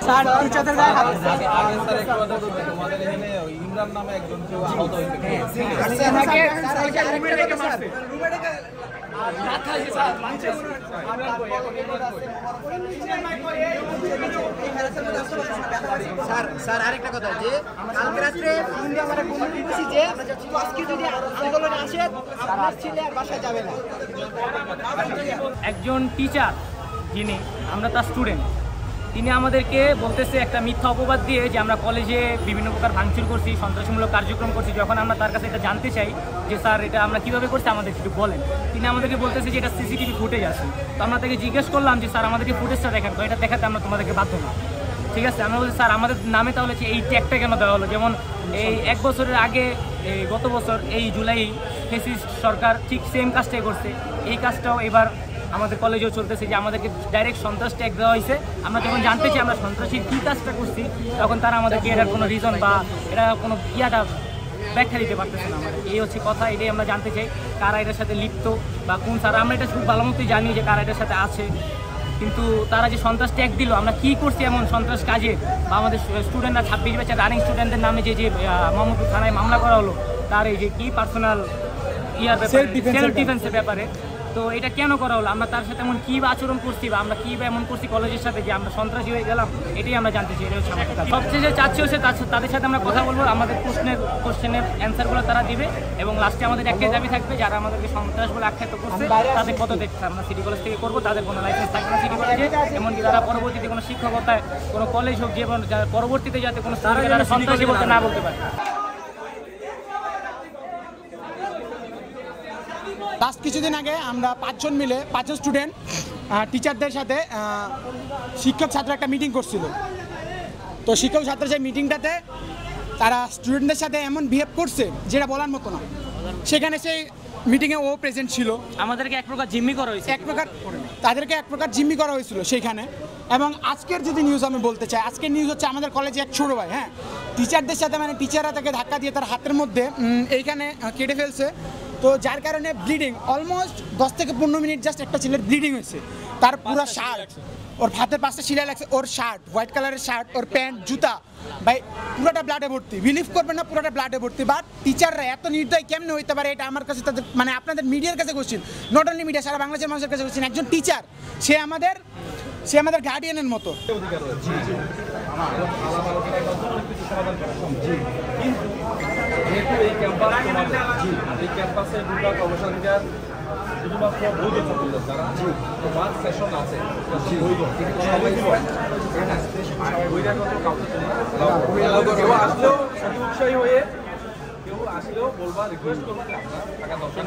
Sir টিচারদের গায়ে হাত দিয়েছে। আগে স্যার একটু কথা বলতে তোমাদের এখানে ইমরান নামে একজন কেউ আহত হয়েছে। স্যার আরেকটা কথা যে কালকে রাত্রে ফোন দিয়ে আমরা ফোন দিয়েছি যে আজকে যদি আন্দোলনে আসে আপনার ছেলে আর বাসায় যাবে না। একজন টিচার যিনি আমরা তার স্টুডেন্ট, তিনি আমাদেরকে বলতেছে একটা মিথ্যা অপবাদ দিয়ে যে আমরা কলেজে বিভিন্ন প্রকার ভাঙচুর করছি, সন্ত্রাসীমূলক কার্যক্রম করছি। যখন আমরা তার কাছে এটা জানতে চাই যে স্যার এটা আমরা কীভাবে করছি আমাদের একটু বলেন, তিনি আমাদেরকে বলতেছে যে এটা সিসিটিভি ফুটেজ আছে। তো আমরা তাকে জিজ্ঞেস করলাম যে স্যার আমাদেরকে ফুটেজটা দেখান, তো এটা দেখাতে আমরা তোমাদেরকে বাধ্য না। ঠিক আছে, আমরা বলছি স্যার আমাদের নামে তাহলে এই ট্যাগটা কেন দেওয়া হলো? যেমন এই 1 বছরের আগে গত বছর এই জুলাই ফ্যাসিস্ট সরকার ঠিক সেম কাজটাই করছে, এই কাজটাও এবার আমাদের কলেজেও চলতেছে যে আমাদেরকে ডাইরেক্ট সন্ত্রাস ট্যাগ দেওয়া হয়েছে। আমরা যখন জানতে চাই আমরা সন্ত্রাসীর কী কাজটা করছি, তখন তারা আমাদেরকে এটার কোনো রিজন বা এটা কোনো ব্যাখ্যা দিতে পারতেছে না। আমাদের এই হচ্ছে কথা, এটাই আমরা জানতে চাই কারা এটার সাথে লিপ্ত বা কোন স্যার। আমরা এটা খুব ভালো মতোই জানি যে কারা এটার সাথে আছে, কিন্তু তারা যে সন্ত্রাস ট্যাগ দিল, আমরা কী করছি এমন সন্ত্রাস কাজে, বা আমাদের স্টুডেন্টরা 26 ব্যাচের রানিং স্টুডেন্টদের নামে যে মোহাম্মদপুর থানায় মামলা করা হলো, তার এই যে কি পার্সোনাল সেলফ ডিফেন্সের ব্যাপারে, তো এটা কেন করা হলো? আমরা তার সাথে এমন কী বা আচরণ করছি বা আমরা কী বা এমন করছি কলেজের সাথে যে আমরা সন্ত্রাসী হয়ে গেলাম, এটাই আমরা জানতে চাই। এটা হচ্ছে আমাদের কাজ। সবচেয়ে চাচ্ছি হচ্ছে তাদের সাথে আমরা কথা বলবো, আমাদের কোশ্চেনের অ্যান্সারগুলো তারা দিবে, এবং লাস্টে আমাদের একটাই দাবি থাকবে যারা আমাদেরকে সন্ত্রাস বলে আখ্যায়িত করছে তাদের কত দেখতে আমরা সিটি কলেজ থেকে করবো। তাদের কোনো লাইসেন্স থাকবে না সিটি কলেজে, এমনকি তারা পরবর্তীতে কোনো শিক্ষকতায় কোনো কলেজ হোক, যে পরবর্তীতে যাতে কোনো তারা সন্ত্রাসী বলতে না বলতে পারে। লাস্ট কিছুদিন আগে আমরা 5 স্টুডেন্ট টিচারদের সাথে শিক্ষক ছাত্র একটা মিটিং করছিল। তো শিক্ষক ছাত্র সেই মিটিংটাতে তারা স্টুডেন্টদের সাথে এমন বিহেভ করছে যেটা বলার মতো না। সেখানে সেই মিটিংয়ে ও প্রেজেন্ট ছিল। আমাদেরকে এক প্রকার জিম্মি করা হয়েছে, তাদেরকে এক প্রকার জিম্মি করা হয়েছিল সেইখানে। এবং আজকের যদি নিউজ আমি বলতে চাই, আজকের নিউজ হচ্ছে আমাদের কলেজে এক ছোটো ভাই, হ্যাঁ, টিচারদের সাথে মানে টিচাররা তাকে ধাক্কা দিয়ে তার হাতের মধ্যে এইখানে কেটে ফেলছে। তো যার কারণে ব্লিডিং অলমোস্ট 10 থেকে 15 মিনিট জাস্ট একটা ছেলের ব্লিডিং হয়েছে। তার পুরো শার্ট, ওর হাতের 5টা সিলাই লাগছে, ওর শার্ট হোয়াইট কালারের শার্ট, ওর প্যান্ট, জুতা, ভাই পুরোটা ব্লাডে ভর্তি। বিলিভ করবেন না, পুরোটা ব্লাডে ভর্তি। বাট টিচাররা এত নির্দয় কেমনে হইতে পারে, এটা আমার কাছে তাদের মানে আপনাদের মিডিয়ার কাছে কোশ্চেন, নট অনলি মিডিয়া, সারা বাংলাদেশের মানুষের কাছে কোশ্চেন। একজন টিচার, সে আমাদের গার্ডিয়ানের মতো। যেহেতু এই ক্যাম্পাসে দুটো কর্মসংখ্যার শুধুমাত্র বৈধ ছাত্রদের দ্বারা তোমার সেশন আছে বৈধ, বহিরাগত কাউকে কেউ আসলেও উৎসাহী হয়ে কেউ আসলেও বলবা রিকোয়েস্ট করবো টাকা দর্শন